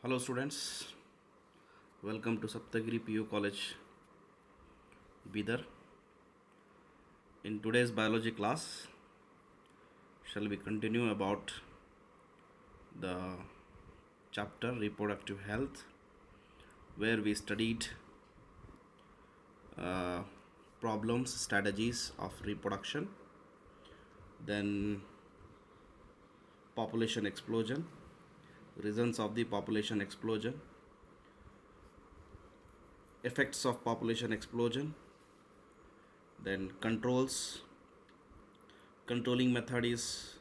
Hello students, welcome to Saptagiri PU College, Bidar. In today's biology class, shall we continue about the chapter reproductive health, where we studied uh, problems, strategies of reproduction, then population explosion, reasons of the population explosion, effects of population explosion, then controlling method is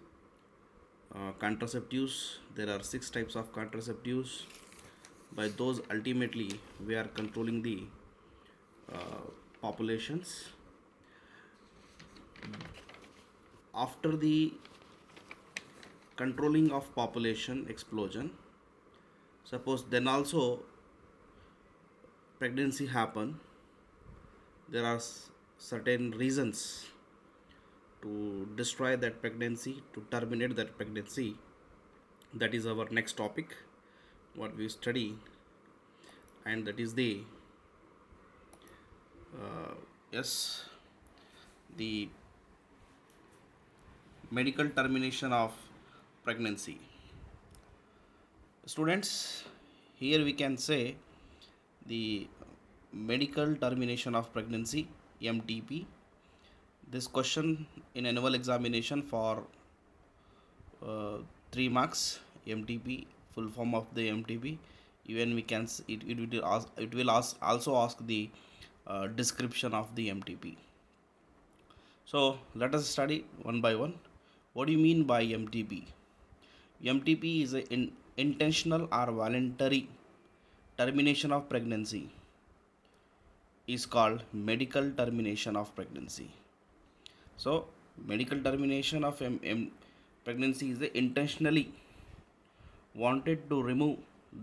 contraceptives. There are six types of contraceptives. By those, ultimately, we are controlling the populations. After the controlling of population explosion, suppose then also pregnancy happen. There are certain reasons to destroy that pregnancy, to terminate that pregnancy. That is our next topic, what we study, and that is the yes, the medical termination of pregnancy. Students, here we can say the medical termination of pregnancy, MTP. This question in annual examination for 3 marks, MTP, full form of the MTP. Even we can also ask the description of the MTP. So let us study one by one. What do you mean by MTP? MTP is an intentional or voluntary termination of pregnancy, is called medical termination of pregnancy. So medical termination of pregnancy is intentionally wanted to remove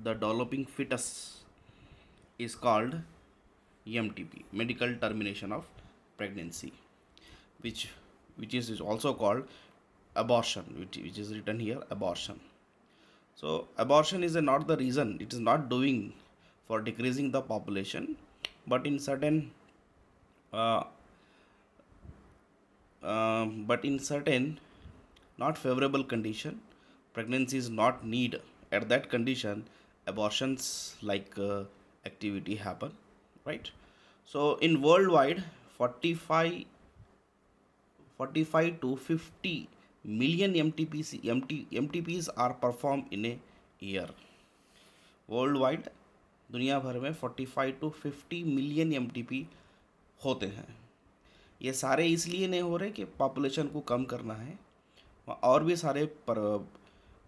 the developing fetus, is called MTP, medical termination of pregnancy, which is also called abortion, which is written here, abortion. So abortion is not the reason, it is not doing for decreasing the population, but in certain uh, not favorable condition, pregnancy is not need. At that condition, abortions like activity happen, right? So in worldwide, 45 to 50 million MTPs are performed in a year. World दुनिया भर में 45 to 50 million MTP होते हैं. ये सारे इसलिए नहीं हो रहे कि पॉपुलेशन को कम करना है, और भी सारे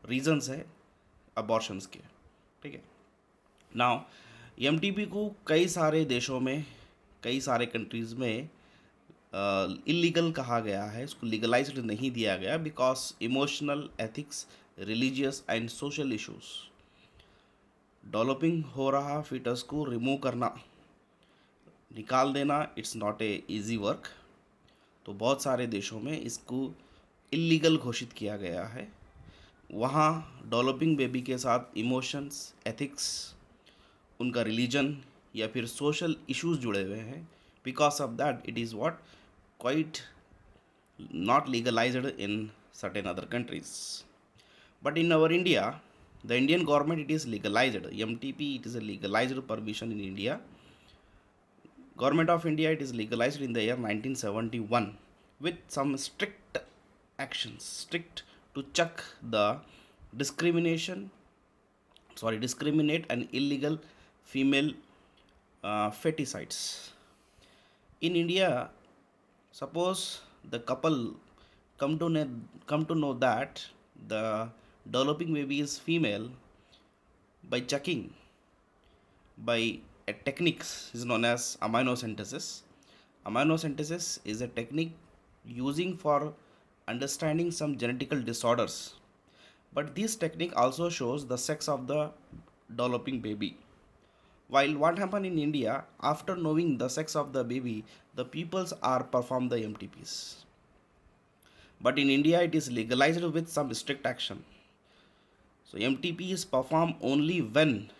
रीजंस है अबॉर्शंस के. ठीक है. नाउ एमटीपी को कई सारे देशों में, कई सारे कंट्रीज़ में इलीगल कहा गया है, इसको लीगलाइज्ड नहीं दिया गया because emotional, ethics, religious and social issues. Developing हो रहा फीटस को रिमूव करना, निकाल देना, it's not a easy work. तो बहुत सारे देशों में इसको इलीगल घोषित किया गया है. वहाँ डेवलपिंग बेबी के साथ इमोशंस, एथिक्स, उनका रिलीजन या फिर सोशल इश्यूज जुड़े हुए हैं. Because of that it is what quite not legalized in certain other countries. But in our India, the Indian government, it is legalized. MTP, it is a legalized permission in India. Government of India, it is legalized in the year 1971 with some strict actions, strict to check the discriminate and illegal female feticides. In India, suppose the couple come to know that the developing baby is female by checking by a technique is known as amniocentesis. Amniocentesis is a technique using for understanding some genetical disorders, but this technique also shows the sex of the developing baby. While what happened in India, after knowing the sex of the baby, the peoples are perform the MTPs. But in India, it is legalized with some strict action. So MTP is performed only when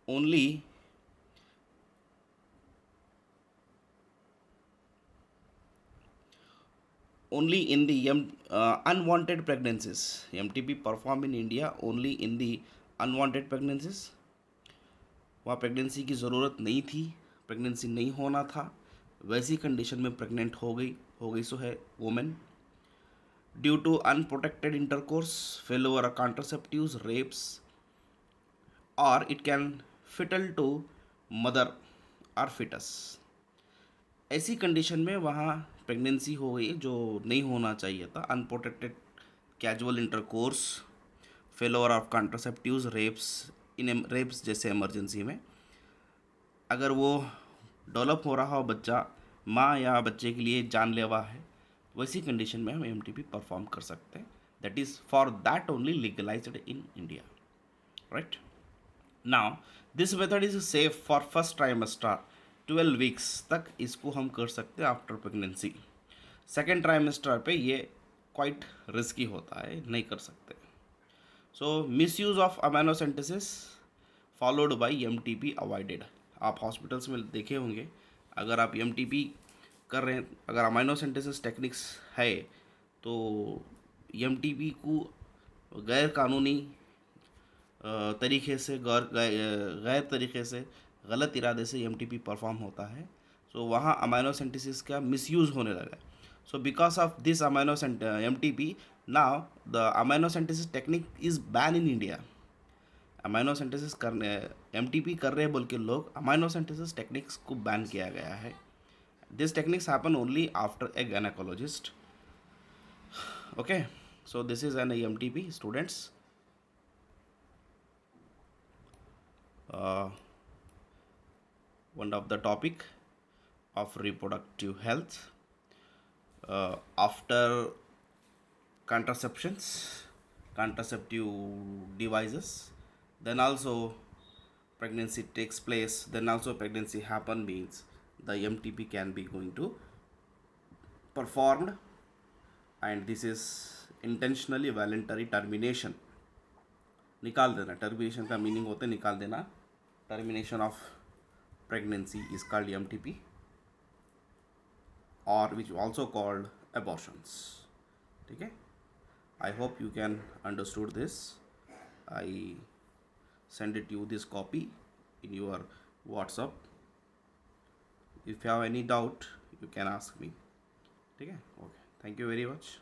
only only in the unwanted pregnancies. MTP perform in India only in the unwanted pregnancies. वहाँ pregnancy की ज़रूरत नहीं थी, pregnancy नहीं होना था, वैसी condition में प्रेग्नेंट हो गई सो है women due to unprotected intercourse, failure contraceptives, rapes, और it can fatal to mother और फिटस। ऐसी कंडीशन में वहाँ प्रेगनेंसी हो गई जो नहीं होना चाहिए था, unprotected casual intercourse, failure of contraceptives, rapes जैसे इमरजेंसी में अगर वो डेवलप हो रहा हो बच्चा, माँ या बच्चे के लिए जानलेवा है, वैसी कंडीशन में हम एमटीपी परफॉर्म कर सकते हैं। That is for that only legalised in India, right. Now this method is safe for first trimester, 12 weeks तक इसको हम कर सकते हैं आफ्टर प्रेगनेंसी। सेकेंड ट्राइमेस्टर पे ये क्वाइट रिस्की होता है, नहीं कर सकते। So misuse of amino synthesis followed by MTP avoided. आप हॉस्पिटल्स में देखे होंगे, अगर आप एमटीपी कर रहे हैं, अगर अमाइनो सिंथेसिस टेक्निक्स है तो एमटीपी को गैर कानूनी तरीके से गैर तरीके से गलत इरादे से एमटीपी परफॉर्म होता है। सो वहाँ अमाइनो सिंथेसिस का मिसयूज़ होने लगा। So because of this amino MTP, now the amino synthesis technique is ban in India. Amino synthesis करने एमटीपी कर रहे बोल के लोग अमाइनो सिंथेसिस टेक्निक्स को बैन किया गया है। This techniques happen only after a gynaecologist. Okay, so this is an MTP students. One of the topic of reproductive health after contraceptions, contraceptive devices, then also pregnancy takes place, then also pregnancy happen means the MTP can be going to performed, and this is intentionally voluntary termination। निकाल देना, termination का meaning होता है निकाल देना। Termination of pregnancy is called MTP, or which also called abortions। ठीक है, I hope you can understood this। I send it you this copy in your WhatsApp। if you have any doubt you can ask me। ठीक है, okay, thank you very much।